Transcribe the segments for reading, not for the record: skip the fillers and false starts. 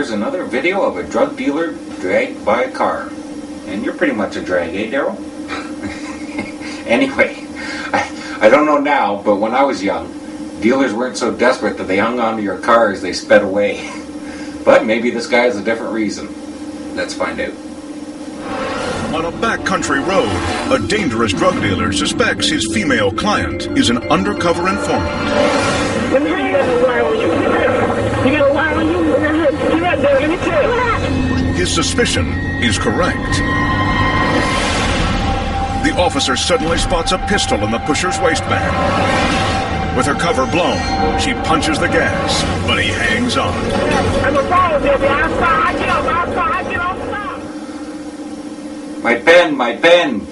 here's another video of a drug dealer dragged by a car. And you're pretty much a drag, eh, Daryl? Anyway, I don't know now, but when I was young, dealers weren't so desperate that they hung onto your car as they sped away. But maybe this guy has a different reason. Let's find out. On a backcountry road, a dangerous drug dealer suspects his female client is an undercover informant. Let me hear you got a wire on you. You got a wire on you? You right there, let me tell you. What happened? His suspicion is correct. The officer suddenly spots a pistol in the pusher's waistband. With her cover blown, she punches the gas, but he hangs on. I'm a ball, baby. Outside, get off, stop. My pen.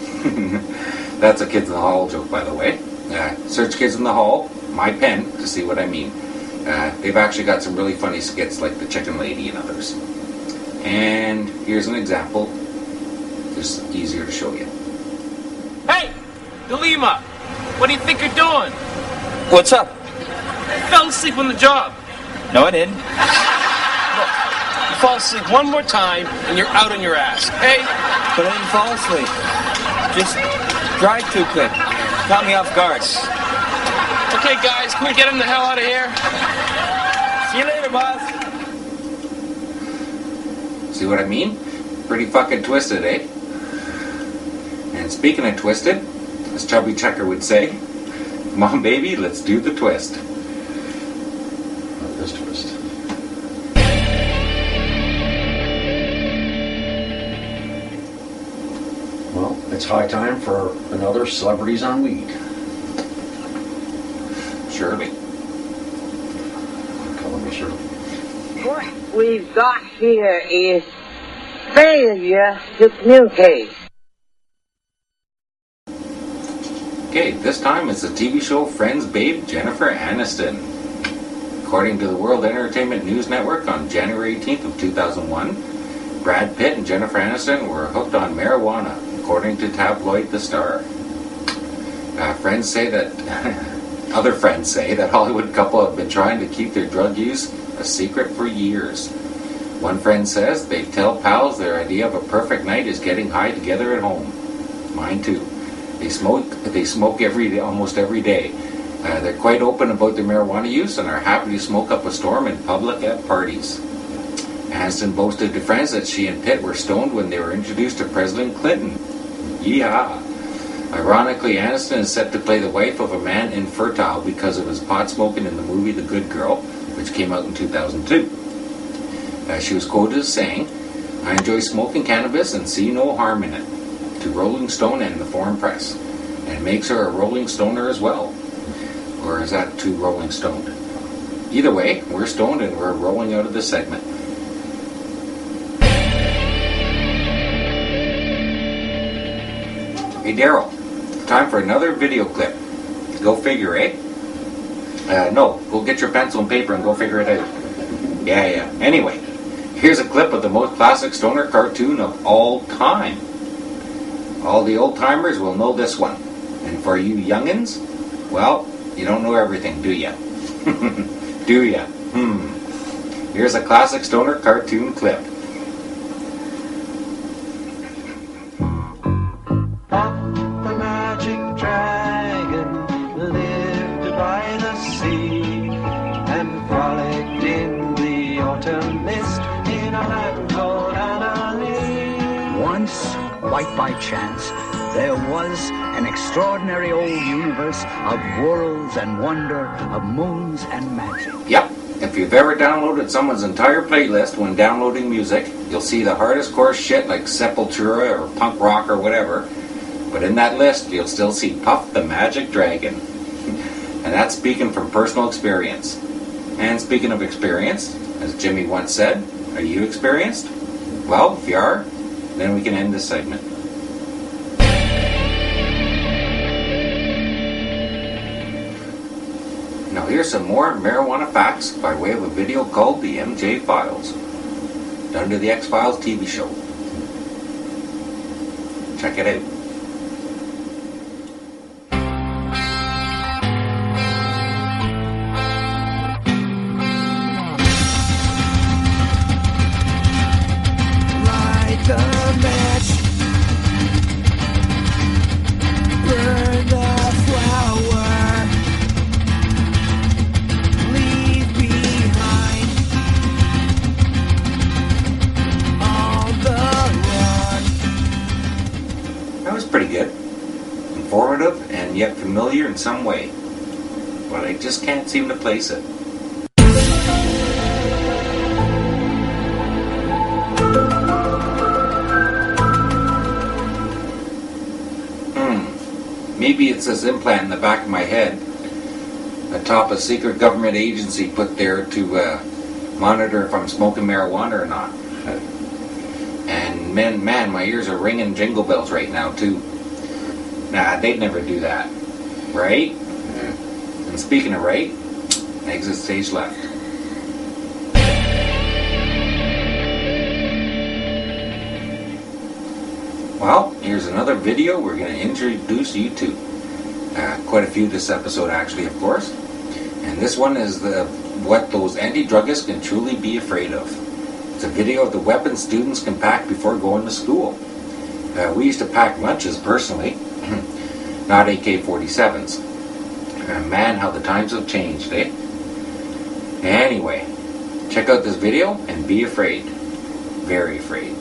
That's a Kids in the Hall joke, by the way. Search Kids in the Hall, my pen, to see what I mean. They've actually got some really funny skits like The Chicken Lady and others. And here's an example, just easier to show you. Hey, DeLima, what do you think you're doing? What's up? You fell asleep on the job. No, I didn't. Look, you fall asleep one more time and you're out on your ass, okay? But I didn't fall asleep. Just drive too quick. Caught me off guard. Okay, guys, can we get him the hell out of here? See you later, boss. See what I mean? Pretty fucking twisted, eh? And speaking of twisted, as Chubby Checker would say, come on, baby, let's do the twist. Not this twist. Well, it's high time for another Celebrities on Weed. Surely. Color me Shirley. What we've got here is failure to communicate. Okay, this time it's the TV show Friends babe Jennifer Aniston. According to the World Entertainment News Network on January 18th of 2001, Brad Pitt and Jennifer Aniston were hooked on marijuana, according to tabloid The Star. Friends say that other friends say that Hollywood couple have been trying to keep their drug use a secret for years. One friend says they tell pals their idea of a perfect night is getting high together at home. Mine too. They smoke almost every day. They're quite open about their marijuana use and are happy to smoke up a storm in public at parties. Aniston boasted to friends that she and Pitt were stoned when they were introduced to President Clinton. Yeehaw! Ironically, Aniston is set to play the wife of a man infertile because of his pot smoking in the movie The Good Girl, which came out in 2002. She was quoted as saying, "I enjoy smoking cannabis and see no harm in it," to Rolling Stone and the Foreign Press. And it makes her a Rolling Stoner as well. Or is that too Rolling Stoned? Either way, we're stoned and we're rolling out of this segment. Hey Daryl, time for another video clip. Go figure, eh? No, go get your pencil and paper and go figure it out. Yeah. Anyway, here's a clip of the most classic stoner cartoon of all time. All the old timers will know this one. And for you youngins, well, you don't know everything, do ya? Do ya? Here's a classic stoner cartoon clip. The magic dragon lived by the sea and frolicked in the autumn mist in a land called Annalee. Once, quite by chance, there was an extraordinary old universe of worlds and wonder, of moons and magic. Yep, if you've ever downloaded someone's entire playlist when downloading music, you'll see the hardest core shit like Sepultura or punk rock or whatever. But in that list, you'll still see Puff the Magic Dragon. And that's speaking from personal experience. And speaking of experience, as Jimmy once said, are you experienced? Well, if you are, then we can end this segment. Now here's some more marijuana facts by way of a video called The MJ Files, done to the X-Files TV show. Check it out. That was pretty good. Informative and yet familiar in some way. But I just can't seem to place it. Maybe it's this implant in the back of my head atop a secret government agency put there to monitor if I'm smoking marijuana or not. And man, my ears are ringing jingle bells right now too. Nah, they'd never do that. Right? And speaking of right, exit stage left. Well, here's another video we're going to introduce you to. Quite a few this episode actually, of course. And this one is what those anti-druggists can truly be afraid of. It's a video of the weapons students can pack before going to school. We used to pack lunches personally, not AK-47s. Man, how the times have changed, eh? Anyway, check out this video and be afraid. Very afraid.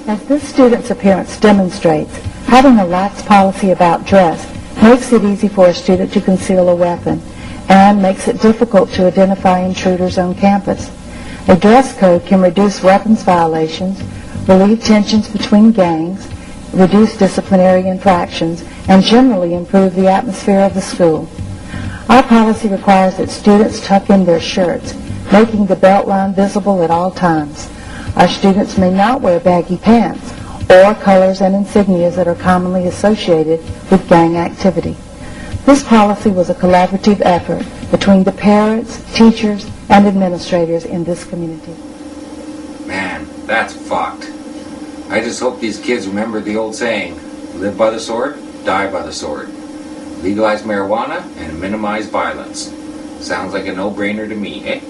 As this student's appearance demonstrates, having a lax policy about dress makes it easy for a student to conceal a weapon and makes it difficult to identify intruders on campus. A dress code can reduce weapons violations, relieve tensions between gangs, reduce disciplinary infractions, and generally improve the atmosphere of the school. Our policy requires that students tuck in their shirts, making the belt line visible at all times. Our students may not wear baggy pants or colors and insignias that are commonly associated with gang activity. This policy was a collaborative effort between the parents, teachers, and administrators in this community. Man, that's fucked. I just hope these kids remember the old saying, live by the sword, die by the sword. Legalize marijuana and minimize violence. Sounds like a no-brainer to me, eh?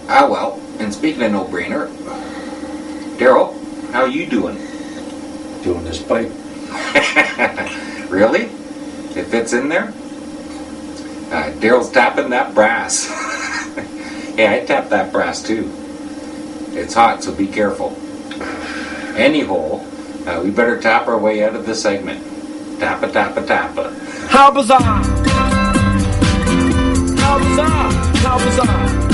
Ah well, and speaking of no-brainer, Daryl, how you doing? Doing this pipe. Really? It fits in there? Daryl's tapping that brass. Yeah, I tap that brass too. It's hot, so be careful. Anyhow, we better tap our way out of this segment. Tappa, tappa, tappa. How bizarre! How bizarre! How bizarre!